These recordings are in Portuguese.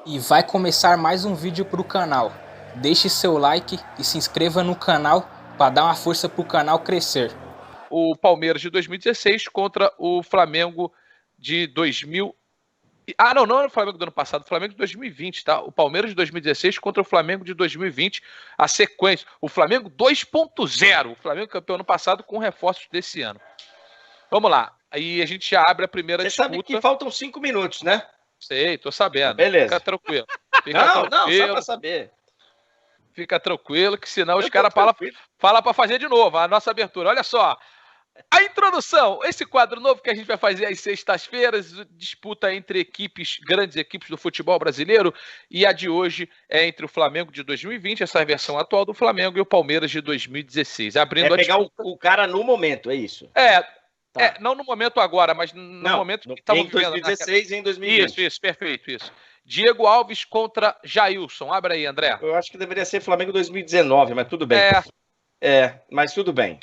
E vai começar mais um vídeo pro canal. Deixe seu like e se inscreva no canal para dar uma força pro canal crescer. O Palmeiras de 2016 contra o Flamengo de 2000. Não era o Flamengo do ano passado, o Flamengo de 2020, tá? O Palmeiras de 2016 contra o Flamengo de 2020, a sequência. O Flamengo 2.0, o Flamengo campeão ano passado com reforços desse ano. Vamos lá, aí a gente já abre a primeira disputa. Você sabe que faltam 5 minutos, né? Sei, tô sabendo. Beleza. Fica tranquilo. Não, só pra saber. Fica tranquilo, que senão os caras falam pra fazer de novo a nossa abertura. Olha só, a introdução, esse quadro novo que a gente vai fazer às sextas-feiras, disputa entre equipes, grandes equipes do futebol brasileiro, e a de hoje é entre o Flamengo de 2020, essa é a versão atual do Flamengo, e o Palmeiras de 2016. Abrindo pegar o cara no momento, é isso? Tá. Não no momento agora, mas no momento que estamos vivendo. Em 2016 e em 2020. Isso, perfeito, isso. Diego Alves contra Jailson. Abre aí, André. Eu acho que deveria ser Flamengo 2019, mas tudo bem. Mas tudo bem.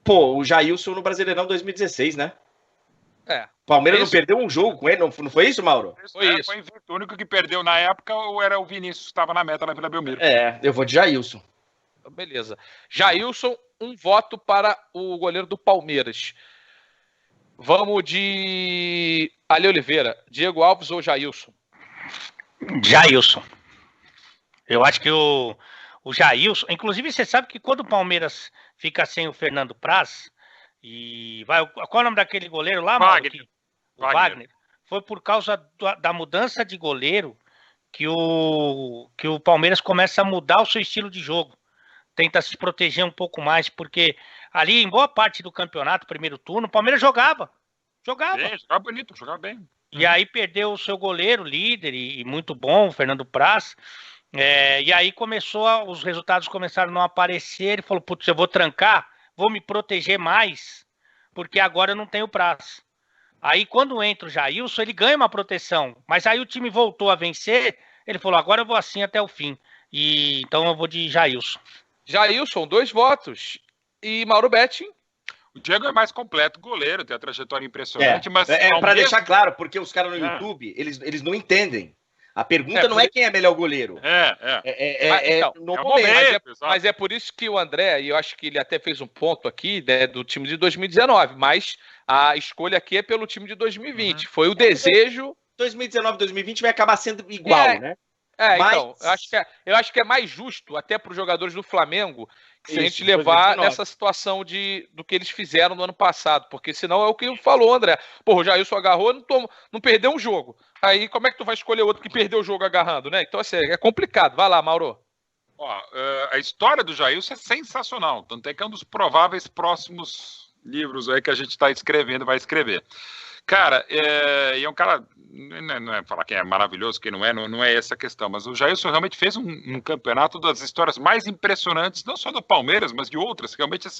Pô, o Jailson no Brasileirão 2016, né? Palmeiras não perdeu um jogo com ele, não foi isso, Mauro? Foi isso. Foi invicto. O único que perdeu na época ou era o Vinícius, que estava na meta lá pela Belmiro. Eu vou de Jailson. Beleza. Jailson, um voto para o goleiro do Palmeiras. Vamos de Ale Oliveira. Diego Alves ou Jailson? Jailson. Eu acho que o Jailson... Inclusive, você sabe que quando o Palmeiras fica sem o Fernando Praz, qual é o nome daquele goleiro lá, Wagner. O Wagner. Foi por causa da mudança de goleiro que o Palmeiras começa a mudar o seu estilo de jogo. Tenta se proteger um pouco mais, porque ali, em boa parte do campeonato, primeiro turno, o Palmeiras jogava. Jogava bonito, jogava bem. E aí perdeu o seu goleiro, líder, e muito bom, o Fernando Praz. E aí os resultados começaram a não aparecer. Ele falou, putz, eu vou trancar, vou me proteger mais, porque agora eu não tenho Praz. Aí quando entra o Jailson, ele ganha uma proteção, mas aí o time voltou a vencer, ele falou, agora eu vou assim até o fim. Então eu vou de Jailson. Jailson, 2 votos. E Mauro Betting? O Diego é mais completo goleiro, tem a trajetória impressionante, mas... Para deixar claro, porque os caras no YouTube, eles não entendem. A pergunta não é quem é melhor goleiro. No momento. Mas é por isso que o André, e eu acho que ele até fez um ponto aqui, né, do time de 2019, mas a escolha aqui é pelo time de 2020. Foi o desejo... 2019, 2020 vai acabar sendo igual, né? Então, eu acho que é mais justo, até para os jogadores do Flamengo, se a gente levar nessa situação do que eles fizeram no ano passado, porque senão é o que falou, André. O Jailson agarrou, não perdeu um jogo. Aí como é que tu vai escolher outro que perdeu o jogo agarrando, né? Então, assim, é complicado. Vai lá, Mauro. A história do Jailson é sensacional, tanto é que é um dos prováveis próximos livros aí que a gente está escrevendo, vai escrever. Cara, e é um cara, não é falar quem é maravilhoso, quem não é essa a questão, mas o Jailson realmente fez um campeonato das histórias mais impressionantes, não só do Palmeiras, mas de outras. Realmente o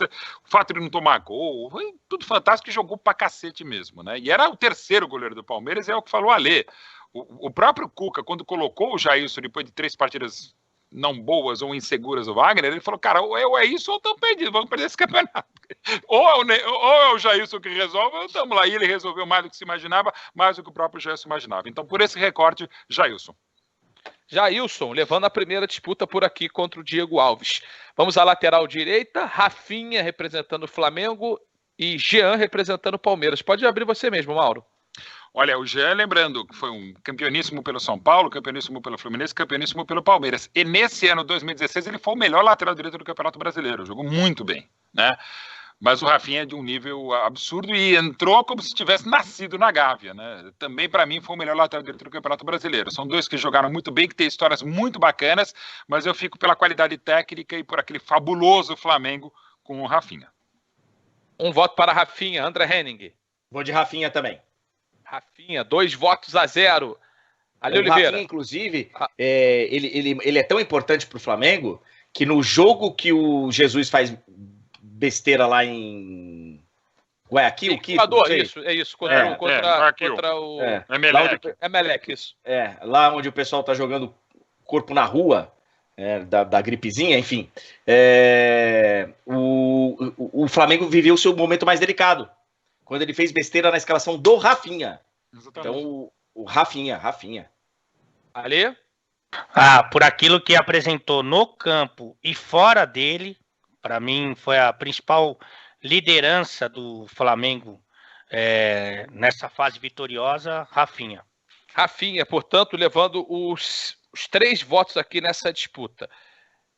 fato de não tomar gol, foi tudo fantástico, e jogou pra cacete mesmo, né? E era o terceiro goleiro do Palmeiras, é o que falou Alê. O próprio Cuca, quando colocou o Jailson depois de 3 partidas não boas ou inseguras do Wagner, ele falou, cara, ou é isso ou estamos perdidos, vamos perder esse campeonato. Ou é o Jailson que resolve, ou estamos lá. E ele resolveu mais do que se imaginava, mais do que o próprio Jailson imaginava. Então, por esse recorte, Jailson. Jailson, levando a primeira disputa por aqui contra o Diego Alves. Vamos à lateral direita, Rafinha representando o Flamengo e Jean representando o Palmeiras. Pode abrir você mesmo, Mauro. Olha, o Jean, lembrando que foi um campeoníssimo pelo São Paulo, campeoníssimo pelo Fluminense, campeoníssimo pelo Palmeiras. E nesse ano, 2016, ele foi o melhor lateral direito do Campeonato Brasileiro. Jogou muito bem, né? Mas o Rafinha é de um nível absurdo e entrou como se tivesse nascido na Gávea, né? Também, para mim, foi o melhor lateral direito do Campeonato Brasileiro. São dois que jogaram muito bem, que têm histórias muito bacanas, mas eu fico pela qualidade técnica e por aquele fabuloso Flamengo com o Rafinha. Um voto para Rafinha. André Henning. Vou de Rafinha também. Rafinha, 2-0. Ali Oliveira. Rafinha, inclusive, ele é tão importante para o Flamengo que no jogo que o Jesus faz besteira lá em Guayaquil, isso, contra o Emelec, isso. Lá onde o pessoal tá jogando corpo na rua, da gripezinha, enfim. O Flamengo viveu o seu momento mais delicado, quando ele fez besteira na escalação do Rafinha. Exatamente. Então, O Rafinha. Ali? Por aquilo que apresentou no campo e fora dele, para mim foi a principal liderança do Flamengo nessa fase vitoriosa, Rafinha. Rafinha, portanto, levando os 3 votos aqui nessa disputa.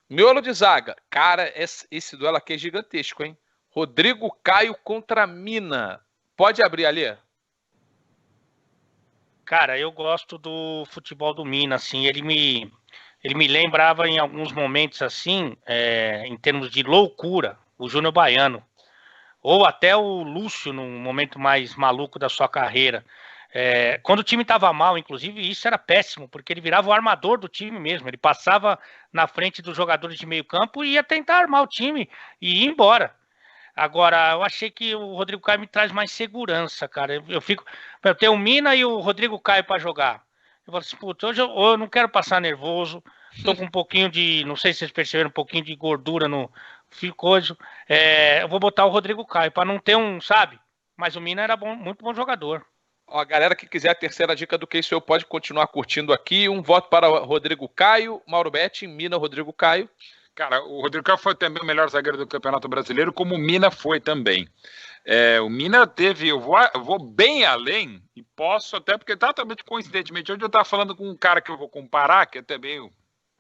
Miolo de zaga. Cara, esse duelo aqui é gigantesco, hein? Rodrigo Caio contra Mina. Pode abrir ali? Cara, eu gosto do futebol do Mina, assim, ele me lembrava em alguns momentos, assim, em termos de loucura, o Júnior Baiano, ou até o Lúcio, num momento mais maluco da sua carreira. Quando o time estava mal, inclusive, isso era péssimo, porque ele virava o armador do time mesmo, ele passava na frente dos jogadores de meio campo e ia tentar armar o time e ir embora. Agora, eu achei que o Rodrigo Caio me traz mais segurança, cara. Eu tenho o Mina e o Rodrigo Caio para jogar. Eu falo assim, puta, hoje eu não quero passar nervoso. Tô com um pouquinho de, não sei se vocês perceberam, um pouquinho de gordura no ficoso. Eu vou botar o Rodrigo Caio para não ter sabe? Mas o Mina era muito bom jogador. Ó, a galera que quiser a terceira dica do Que Isso Eu pode continuar curtindo aqui. Um voto para o Rodrigo Caio, Mauro Betti, Mina, Rodrigo Caio. Cara, o Rodrigo Caio foi também o melhor zagueiro do Campeonato Brasileiro, como o Mina foi também. O Mina teve, eu vou bem além, e posso até, porque exatamente coincidentemente, hoje eu estava falando com um cara que eu vou comparar, que é também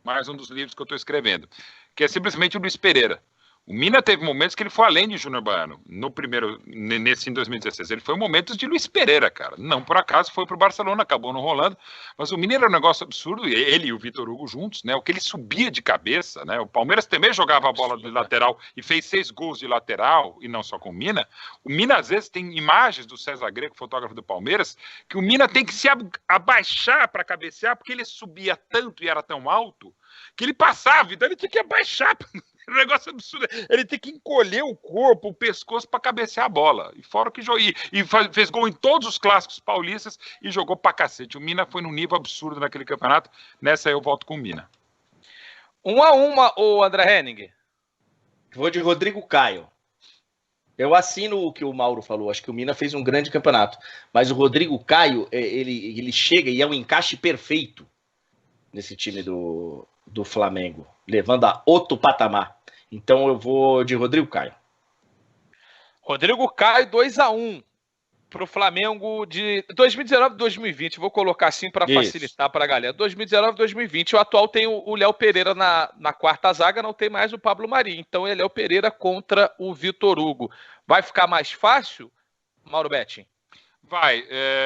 mais um dos livros que eu estou escrevendo, que é simplesmente o Luiz Pereira. O Mina teve momentos que ele foi além de Júnior Baiano, nesse em 2016. Ele foi momentos de Luiz Pereira, cara. Não por acaso, foi pro Barcelona, acabou não rolando. Mas o Mina era um negócio absurdo, ele e o Vitor Hugo juntos, né? O que ele subia de cabeça, né? O Palmeiras também jogava a bola de lateral e fez 6 gols de lateral, e não só com o Mina. O Mina, às vezes, tem imagens do César Greco, fotógrafo do Palmeiras, que o Mina tem que se abaixar para cabecear, porque ele subia tanto e era tão alto, que ele passava, então ele tinha que abaixar. Um negócio absurdo. Ele tem que encolher o corpo, o pescoço para cabecear a bola. E fora que fez gol em todos os clássicos paulistas e jogou pra cacete. O Mina foi num nível absurdo naquele campeonato. Nessa aí eu volto com o Mina. 1-1, o André Henning. Vou de Rodrigo Caio. Eu assino o que o Mauro falou. Acho que o Mina fez um grande campeonato. Mas o Rodrigo Caio, ele chega e é um encaixe perfeito nesse time do Flamengo, levando a outro patamar. Então eu vou de Rodrigo Caio. Rodrigo Caio, 2-1 pro Flamengo de 2019 e 2020. Vou colocar assim para facilitar para a galera. 2019 e 2020. O atual tem o Léo Pereira na quarta zaga, não tem mais o Pablo Mari. Então é Léo Pereira contra o Vitor Hugo. Vai ficar mais fácil, Mauro Betti? Vai,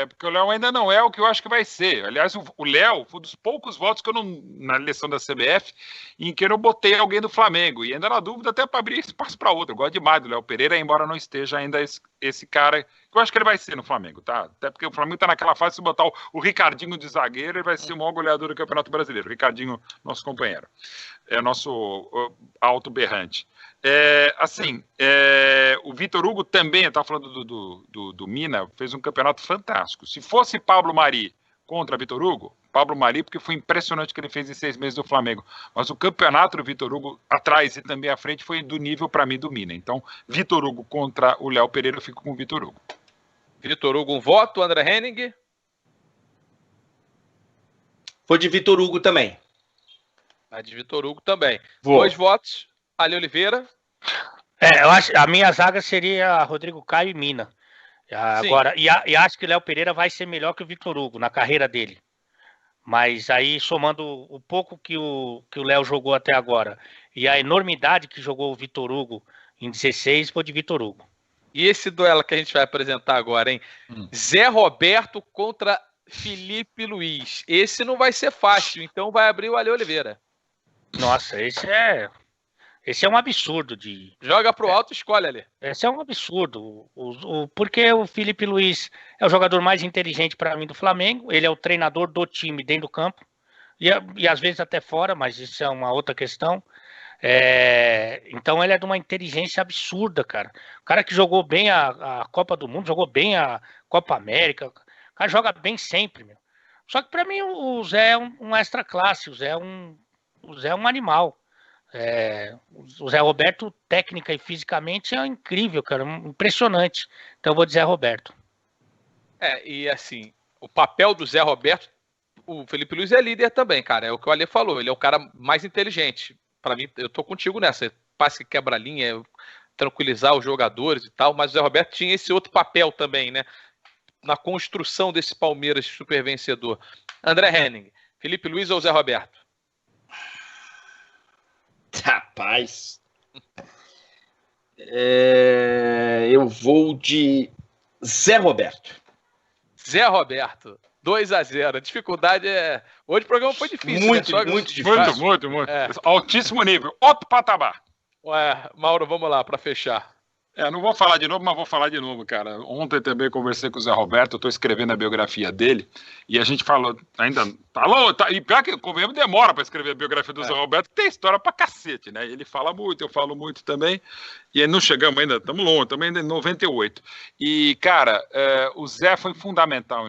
porque o Léo ainda não é o que eu acho que vai ser. Aliás, o Léo foi um dos poucos votos que eu não, na eleição da CBF, em que eu não botei alguém do Flamengo. E ainda na dúvida, até para abrir espaço para outro. Eu gosto demais do Léo Pereira, embora não esteja ainda esse cara, que eu acho que ele vai ser no Flamengo, tá? Até porque o Flamengo tá naquela fase de botar o Ricardinho de zagueiro, ele vai ser o maior goleador do Campeonato Brasileiro. O Ricardinho, nosso companheiro. É nosso alto berrante. O Vitor Hugo também, eu estava falando do Mina, fez um campeonato fantástico. Se fosse Pablo Mari contra Vitor Hugo, Pablo Mari, porque foi impressionante o que ele fez em 6 meses do Flamengo. Mas o campeonato do Vitor Hugo, atrás e também à frente, foi do nível, para mim, do Mina. Então, Vitor Hugo contra o Léo Pereira, eu fico com o Vitor Hugo. Vitor Hugo, um voto. André Henning? Vou de Vitor Hugo também. Vai de Vitor Hugo também. Vou. 2 votos. Ali Oliveira. Eu acho a minha zaga seria Rodrigo Caio e Mina. Agora, e acho que o Léo Pereira vai ser melhor que o Vitor Hugo na carreira dele. Mas aí, somando o pouco que o Léo jogou até agora e a enormidade que jogou o Vitor Hugo em 16, vou de Vitor Hugo. E esse duelo que a gente vai apresentar agora, hein? Zé Roberto contra Felipe Luiz. Esse não vai ser fácil, então vai abrir o Ale Oliveira. Nossa, esse é um absurdo Joga pro alto e escolhe ali. Esse é um absurdo. Porque o Felipe Luiz é o jogador mais inteligente para mim do Flamengo. Ele é o treinador do time dentro do campo. E às vezes até fora, mas isso é uma outra questão. Então ele é de uma inteligência absurda, cara. O cara que jogou bem a Copa do Mundo, jogou bem a Copa América. O cara joga bem sempre, meu. Só que para mim o Zé é um extra classe. O Zé é um animal. O Zé Roberto, técnica e fisicamente, é incrível, cara, impressionante. Então eu vou dizer Roberto. E assim, o papel do Zé Roberto, o Felipe Luiz é líder também, cara. É o que o Ale falou. Ele é o cara mais inteligente. Para mim, eu tô contigo nessa. Passe que quebra a linha, tranquilizar os jogadores e tal. Mas o Zé Roberto tinha esse outro papel também, né? Na construção desse Palmeiras super vencedor. André Henning, Felipe Luiz ou Zé Roberto? Rapaz. Eu vou de Zé Roberto. Zé Roberto, 2-0. A dificuldade é... Hoje o programa foi difícil. Muito, né? muito difícil. Muito. Altíssimo nível. Outro patamar. Ué, Mauro, vamos lá para fechar. Não vou falar de novo, mas vou falar de novo, cara. Ontem também conversei com o Zé Roberto, eu estou escrevendo a biografia dele, e a gente falou, e pior que o demora para escrever a biografia do Zé Roberto, que tem história pra cacete, né? Ele fala muito, eu falo muito também, e não chegamos ainda, estamos longe, estamos ainda em 98. E, cara, o Zé foi fundamental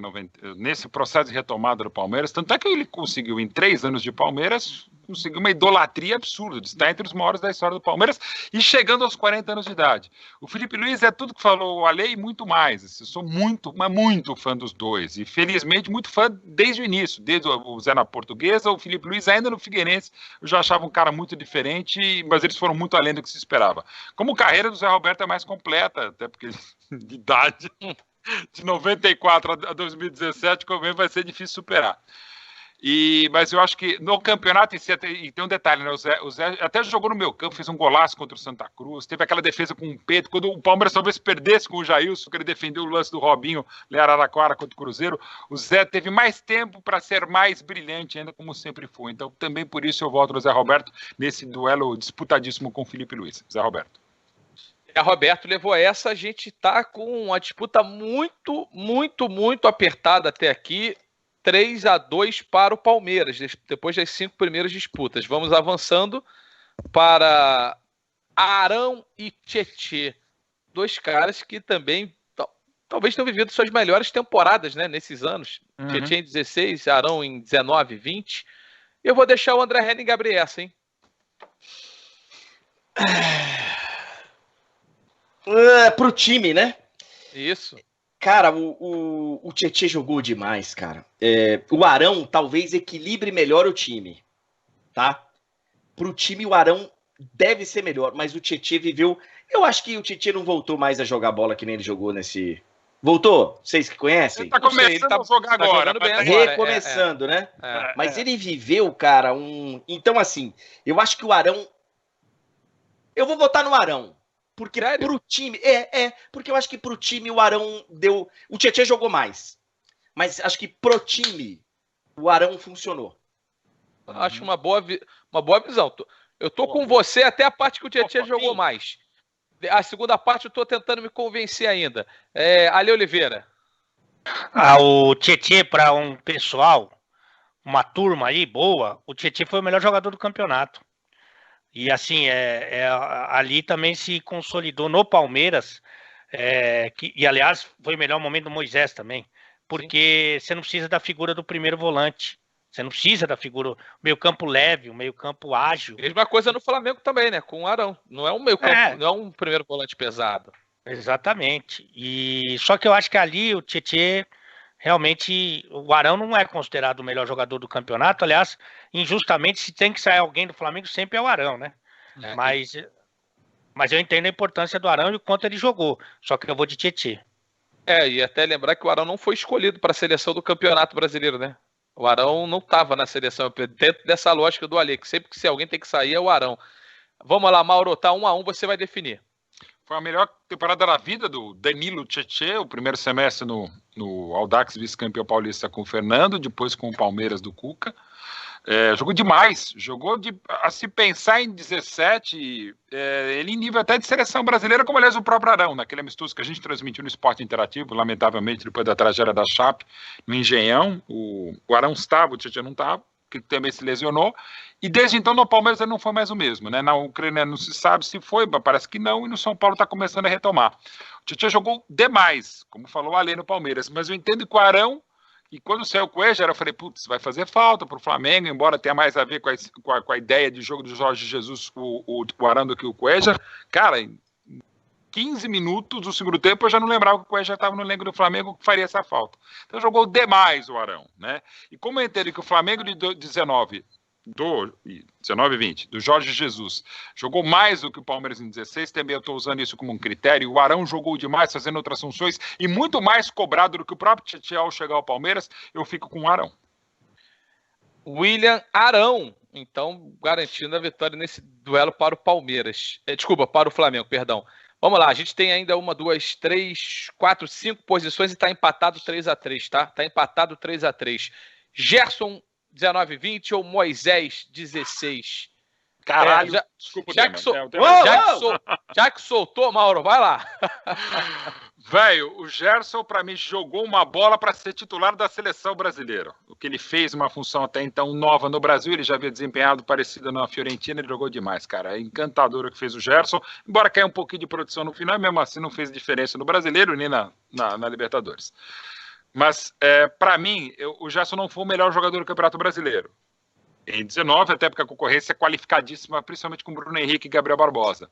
nesse processo de retomada do Palmeiras, tanto é que ele conseguiu, em 3 anos de Palmeiras, conseguiu uma idolatria absurda, de estar entre os maiores da história do Palmeiras e chegando aos 40 anos de idade. O Felipe Luiz é tudo que falou o Ale e muito mais. Eu sou muito, mas muito fã dos dois. E felizmente muito fã desde o início, desde o Zé na Portuguesa, o Felipe Luiz ainda no Figueirense. Eu já achava um cara muito diferente, mas eles foram muito além do que se esperava. Como a carreira do Zé Roberto é mais completa, até porque de idade, de 94 a 2017, como vai ser difícil superar. Mas eu acho que no campeonato em si, e tem um detalhe, né? O Zé até jogou no meu campo, fez um golaço contra o Santa Cruz, teve aquela defesa com o Pedro, quando o Palmeiras talvez perdesse com o Jailson, que ele defendeu o lance do Robinho, em Araraquara contra o Cruzeiro, o Zé teve mais tempo para ser mais brilhante ainda, como sempre foi. Então também por isso eu volto no Zé Roberto nesse duelo disputadíssimo com o Felipe Luiz. Zé Roberto. A Roberto levou essa, a gente tá com uma disputa muito, muito, muito apertada até aqui. 3-2 para o Palmeiras, depois das 5 primeiras disputas. Vamos avançando para Arão e Tietê. 2 caras que também talvez tenham vivido suas melhores temporadas, né, nesses anos. Tietê em 16, Arão em 19, 20. Eu vou deixar o André Henning abrir essa, hein? Pro time, né? Isso. Cara, o Tietê jogou demais, cara. O Arão talvez equilibre melhor o time, tá? Pro time o Arão deve ser melhor, mas o Tietê viveu... Eu acho que o Tietê não voltou mais a jogar bola que nem ele jogou nesse... Voltou? Vocês que conhecem? Ele tá começando a jogar agora. Recomeçando, né? Mas ele viveu, cara, Então, assim, eu acho que o Arão... Eu vou votar no Arão. Porque pro time... porque eu acho que pro time o Arão deu... O Tietê jogou mais. Mas acho que pro time o Arão funcionou. Acho uma boa visão. Eu tô com você até a parte que o Tietê jogou mais. A segunda parte eu tô tentando me convencer ainda. Ale Oliveira. O Tietê, para um pessoal, uma turma aí boa, o Tietê foi o melhor jogador do campeonato. E assim, ali também se consolidou no Palmeiras, e aliás, foi o melhor momento do Moisés também, porque você não precisa da figura do primeiro volante, você não precisa da figura, meio campo leve, o meio campo ágil. Mesma coisa no Flamengo também, né, com o Arão, não é um meio campo, não é um primeiro volante pesado. Exatamente, só que eu acho que ali o Tietê, realmente, o Arão não é considerado o melhor jogador do campeonato. Aliás, injustamente, se tem que sair alguém do Flamengo, sempre é o Arão, né? Mas eu entendo a importância do Arão e o quanto ele jogou. Só que eu vou de Tietê. E até lembrar que o Arão não foi escolhido para a seleção do Campeonato Brasileiro, né? O Arão não estava na seleção, dentro dessa lógica do Ale, que sempre que se alguém tem que sair é o Arão. Vamos lá, Mauro, tá 1-1, você vai definir. Foi a melhor temporada da vida do Danilo Tietê, o primeiro semestre no Audax, vice-campeão paulista com o Fernando, depois com o Palmeiras do Cuca. Jogou demais, a se pensar em 17, ele em nível até de seleção brasileira, como aliás o próprio Arão, naquele amistoso que a gente transmitiu no Esporte Interativo, lamentavelmente depois da tragédia da Chape, no Engenhão, o Arão estava, o Tietê não estava, que também se lesionou, e desde então no Palmeiras ele não foi mais o mesmo, né? Na Ucrânia não se sabe se foi, parece que não, e no São Paulo está começando a retomar. O Tietê jogou demais, como falou o Ale no Palmeiras, mas eu entendo que o Arão, e quando saiu o Cuéllar, eu falei, putz, vai fazer falta para o Flamengo, embora tenha mais a ver com a ideia de jogo do Jorge Jesus, o Arão do que o Cuéllar. Cara, 15 minutos do segundo tempo, eu já não lembrava que o Cuesta já estava no elenco do Flamengo que faria essa falta. Então jogou demais o Arão, né? E como eu entendo que o Flamengo de 19 e 20, do Jorge Jesus, jogou mais do que o Palmeiras em 16, também eu estou usando isso como um critério. O Arão jogou demais, fazendo outras funções, e muito mais cobrado do que o próprio Tietchan ao chegar ao Palmeiras, eu fico com o Arão. William Arão, então, garantindo a vitória nesse duelo para o Palmeiras. Para o Flamengo, perdão. Vamos lá, a gente tem ainda 1, 2, 3, 4, 5 posições e está empatado 3-3, tá? Está empatado 3-3. Gerson, 19-20 ou Moisés, 16? Caralho, desculpa, já que soltou, Mauro, vai lá. Velho, o Gerson, para mim, jogou uma bola para ser titular da seleção brasileira. O que ele fez, uma função até então nova no Brasil, ele já havia desempenhado parecida na Fiorentina, ele jogou demais, cara. É encantador o que fez o Gerson, embora caia um pouquinho de produção no final, mesmo assim não fez diferença no Brasileiro nem na Libertadores. Mas, para mim, o Gerson não foi o melhor jogador do Campeonato Brasileiro. Em 19, até porque a concorrência é qualificadíssima, principalmente com Bruno Henrique e Gabriel Barbosa.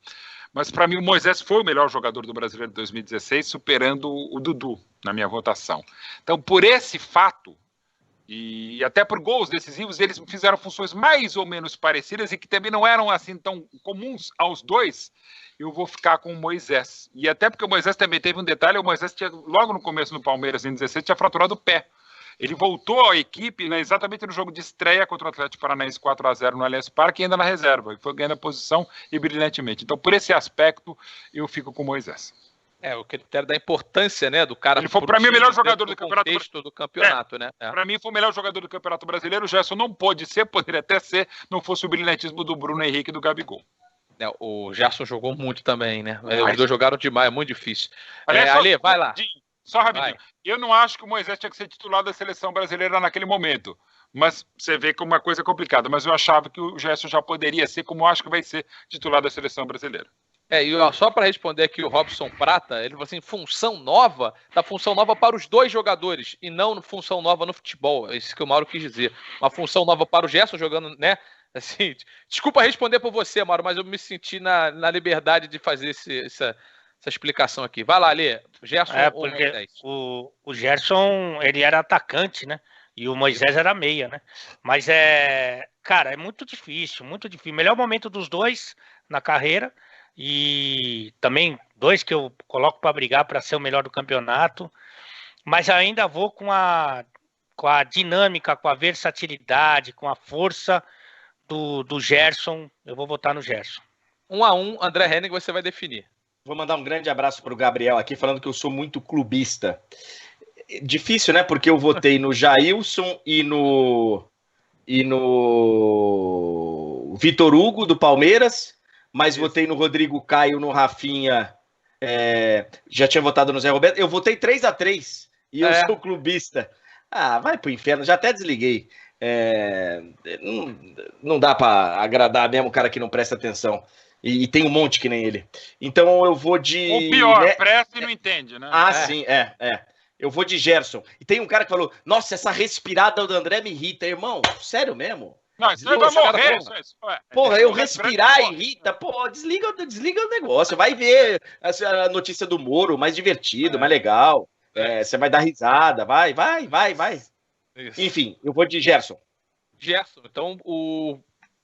Mas, para mim, o Moisés foi o melhor jogador do Brasileiro de 2016, superando o Dudu na minha votação. Então, por esse fato, e até por gols decisivos, eles fizeram funções mais ou menos parecidas e que também não eram assim tão comuns aos dois, eu vou ficar com o Moisés. E até porque o Moisés também teve um detalhe, o Moisés tinha, logo no começo no Palmeiras, em 16, tinha fraturado o pé. Ele voltou à equipe, né, exatamente no jogo de estreia contra o Atlético Paranaense 4-0 no Allianz Parque, ainda na reserva, e foi ganhando a posição e brilhantemente. Então, por esse aspecto, eu fico com o Moisés. O critério da importância, né, do cara. Ele foi, para mim, o melhor jogador do campeonato, né? Para mim, foi o melhor jogador do Campeonato Brasileiro. O Gerson não pôde ser, poderia até ser, não fosse o brilhantismo do Bruno Henrique e do Gabigol. O Gerson jogou muito também, né? Os dois jogaram demais, é muito difícil. Aliás, Ale, vai lá. Só rapidinho. Eu não acho que o Moisés tinha que ser titular da seleção brasileira naquele momento. Mas você vê como uma coisa complicada. Mas eu achava que o Gerson já poderia ser, como eu acho que vai ser titular da seleção brasileira. E só para responder aqui o Robson Prata, ele falou assim, função nova para os dois jogadores e não função nova no futebol. É isso que o Mauro quis dizer. Uma função nova para o Gerson jogando, né? Assim, desculpa responder por você, Mauro, mas eu me senti na liberdade de fazer essa explicação aqui. Vai lá, Alê. Gerson ou Moisés? O Gerson, ele era atacante, né? E o Moisés era meia, né? Mas cara, é muito difícil, muito difícil. Melhor momento dos dois na carreira e também dois que eu coloco para brigar para ser o melhor do campeonato. Mas ainda vou com a dinâmica, com a versatilidade, com a força do Gerson. Eu vou votar no Gerson. 1-1, André Henning, você vai definir. Vou mandar um grande abraço para o Gabriel aqui, falando que eu sou muito clubista. Difícil, né? Porque eu votei no Jailson e no Vitor Hugo, do Palmeiras, mas votei no Rodrigo Caio, no Rafinha, já tinha votado no Zé Roberto. Eu votei 3-3 e eu sou clubista. Vai pro inferno, já até desliguei. Não dá para agradar mesmo o cara que não presta atenção. E tem um monte que nem ele. Então eu vou de... O pior, presta e não entende, né? Sim, eu vou de Gerson. E tem um cara que falou, nossa, essa respirada do André me irrita. Irmão, sério mesmo? Não, isso vai morrer. Porra, eu respirar irrita. Pô, desliga o negócio. Vai ver a notícia do Moro, mais divertido, mais legal. Você vai dar risada. Vai. Isso. Enfim, eu vou de Gerson. Então o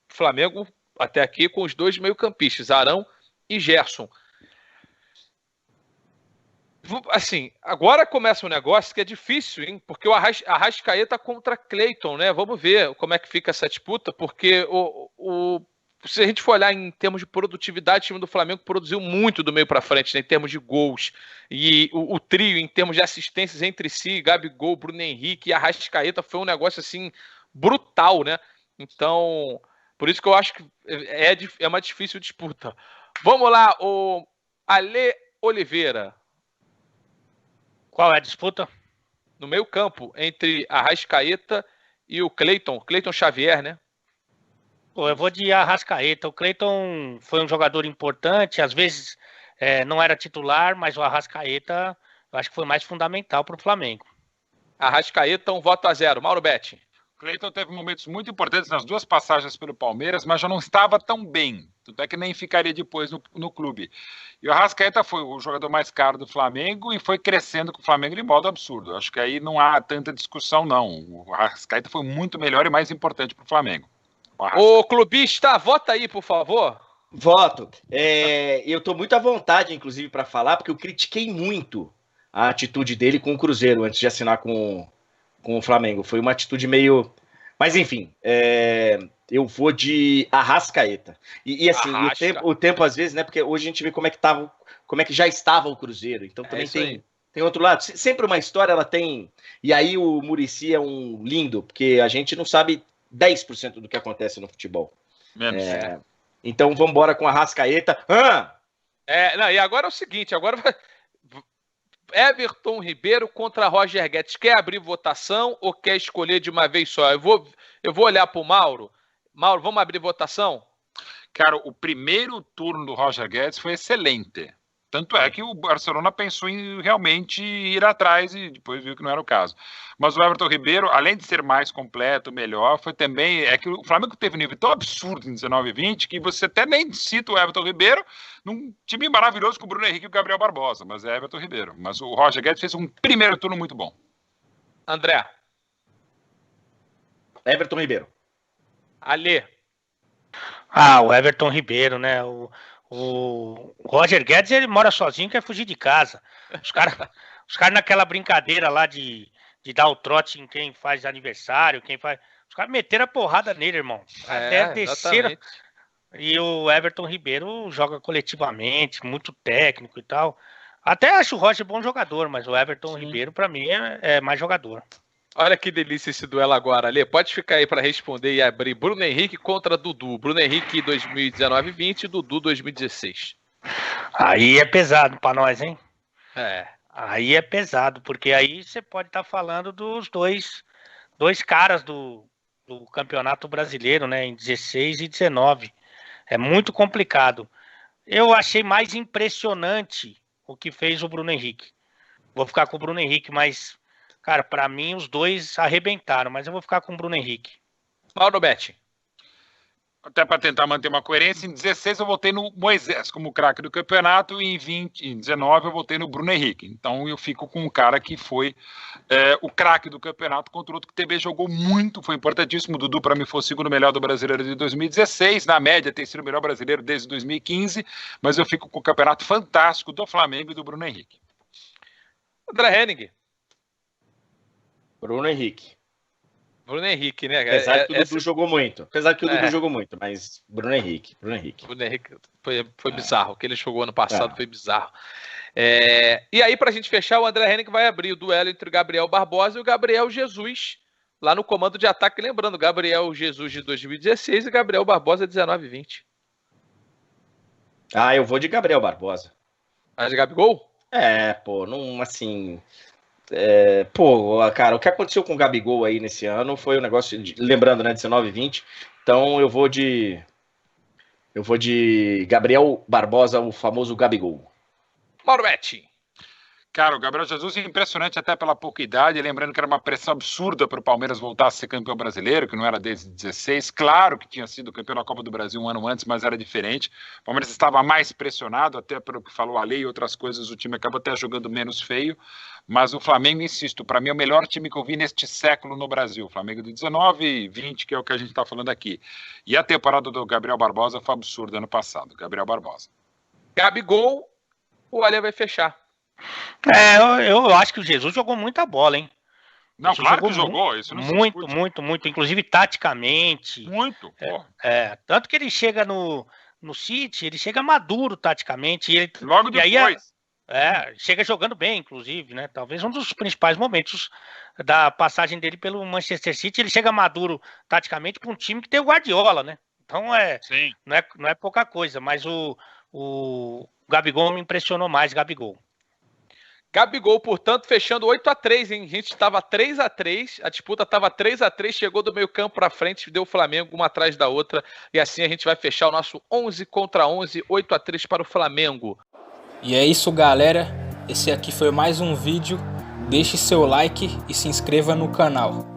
Flamengo... até aqui com os dois meio-campistas, Arão e Gerson. Assim, agora começa um negócio que é difícil, hein? Porque o Arrascaeta contra Cleiton, né? Vamos ver como é que fica essa disputa, porque se a gente for olhar em termos de produtividade, o time do Flamengo produziu muito do meio para frente, né? Em termos de gols. E o trio, em termos de assistências entre si, Gabigol, Bruno Henrique e Arrascaeta, foi um negócio assim brutal, né? Então... por isso que eu acho que é uma difícil disputa. Vamos lá, o Ale Oliveira. Qual é a disputa? No meio campo, entre Arrascaeta e o Cleiton Xavier, né? Eu vou de Arrascaeta. O Cleiton foi um jogador importante, às vezes não era titular, mas o Arrascaeta eu acho que foi mais fundamental para o Flamengo. Arrascaeta, 1-0. Mauro Betti. Cleiton teve momentos muito importantes nas duas passagens pelo Palmeiras, mas já não estava tão bem. Tanto é que nem ficaria depois no clube. E o Arrascaeta foi o jogador mais caro do Flamengo e foi crescendo com o Flamengo de modo absurdo. Acho que aí não há tanta discussão, não. O Arrascaeta foi muito melhor e mais importante para o Flamengo. Ô, clubista, vota aí, por favor. Voto. Eu tô muito à vontade, inclusive, para falar, porque eu critiquei muito a atitude dele com o Cruzeiro antes de assinar com o Flamengo. Foi uma atitude meio... Mas, enfim, eu vou de Arrascaeta. E assim, o tempo, às vezes, né? Porque hoje a gente vê como é que já estava o Cruzeiro. Então também tem outro lado. Sempre uma história, ela tem... E aí o Muricy é um lindo, porque a gente não sabe 10% do que acontece no futebol. Menos. Então vamos embora com a Arrascaeta. E agora é o seguinte, agora vai... Everton Ribeiro contra Roger Guedes. Quer abrir votação ou quer escolher de uma vez só? Eu vou olhar para o Mauro. Mauro, vamos abrir votação? Cara, o primeiro turno do Roger Guedes foi excelente. Tanto é que o Barcelona pensou em realmente ir atrás e depois viu que não era o caso. Mas o Everton Ribeiro, além de ser mais completo, melhor, foi também... É que o Flamengo teve um nível tão absurdo em 19 e 20 que você até nem cita o Everton Ribeiro num time maravilhoso com o Bruno Henrique e o Gabriel Barbosa, mas é Everton Ribeiro. Mas o Roger Guedes fez um primeiro turno muito bom. André. Everton Ribeiro. Alê. O Everton Ribeiro, né? O Roger Guedes, ele mora sozinho, quer fugir de casa. Os caras naquela brincadeira lá de dar o trote em quem faz aniversário, os caras meteram a porrada nele, irmão. Até desceram. E o Everton Ribeiro joga coletivamente, muito técnico e tal. Até acho o Roger bom jogador, mas o Everton Ribeiro, pra mim, é mais jogador. Olha que delícia esse duelo agora, Alê. Pode ficar aí para responder e abrir. Bruno Henrique contra Dudu. Bruno Henrique 2019-20 e Dudu 2016. Aí é pesado para nós, hein? Aí é pesado, porque aí você pode estar falando dos dois caras do Campeonato Brasileiro, né? Em 16 e 19. É muito complicado. Eu achei mais impressionante o que fez o Bruno Henrique. Vou ficar com o Bruno Henrique, mas... Cara, pra mim os dois arrebentaram, mas eu vou ficar com o Bruno Henrique. Mauro Betti. Até para tentar manter uma coerência, em 16 eu votei no Moisés como craque do campeonato e em 19 eu votei no Bruno Henrique. Então eu fico com um cara que foi o craque do campeonato contra outro que também jogou muito, foi importantíssimo. O Dudu para mim foi o segundo melhor do brasileiro de 2016, na média tem sido o melhor brasileiro desde 2015, mas eu fico com o campeonato fantástico do Flamengo e do Bruno Henrique. André Henning. Bruno Henrique. Bruno Henrique, né? Apesar que o Dudu jogou muito. Dudu jogou muito, mas Bruno Henrique. Bruno Henrique foi bizarro. O que ele jogou ano passado foi bizarro. E aí, pra gente fechar, o André Henning vai abrir o duelo entre o Gabriel Barbosa e o Gabriel Jesus, lá no comando de ataque. Lembrando, Gabriel Jesus de 2016 e Gabriel Barbosa 19-20. Eu vou de Gabriel Barbosa. Mas de Gabigol? Não, assim... cara, o que aconteceu com o Gabigol aí nesse ano foi um negócio, lembrando, né, 19 e 20, então eu vou de Gabriel Barbosa, o famoso Gabigol. Mauro Betti. Cara, o Gabriel Jesus é impressionante até pela pouca idade, lembrando que era uma pressão absurda para o Palmeiras voltar a ser campeão brasileiro, que não era desde 16, claro que tinha sido campeão da Copa do Brasil um ano antes, mas era diferente, o Palmeiras estava mais pressionado, até pelo que falou a Lei e outras coisas, o time acabou até jogando menos feio, mas o Flamengo, insisto, para mim é o melhor time que eu vi neste século no Brasil, o Flamengo de 19 e 20, que é o que a gente está falando aqui, e a temporada do Gabriel Barbosa foi absurda ano passado, Gabriel Barbosa. Gabigol, o Alê vai fechar. Eu acho que o Jesus jogou muita bola, hein? Não, Jesus claro que jogou, isso não se discute. Muito, inclusive taticamente. Muito, tanto que ele chega no City, ele chega maduro taticamente. Logo depois. Chega jogando bem, inclusive, né? Talvez um dos principais momentos da passagem dele pelo Manchester City, ele chega maduro taticamente para um time que tem o Guardiola, né? Então não é pouca coisa, mas o Gabigol me impressionou mais, Gabigol, portanto, fechando 8-3, hein? A gente estava 3-3, a disputa estava 3-3, chegou do meio campo para frente, deu o Flamengo uma atrás da outra, e assim a gente vai fechar o nosso 11 contra 11, 8-3 para o Flamengo. E é isso, galera. Esse aqui foi mais um vídeo. Deixe seu like e se inscreva no canal.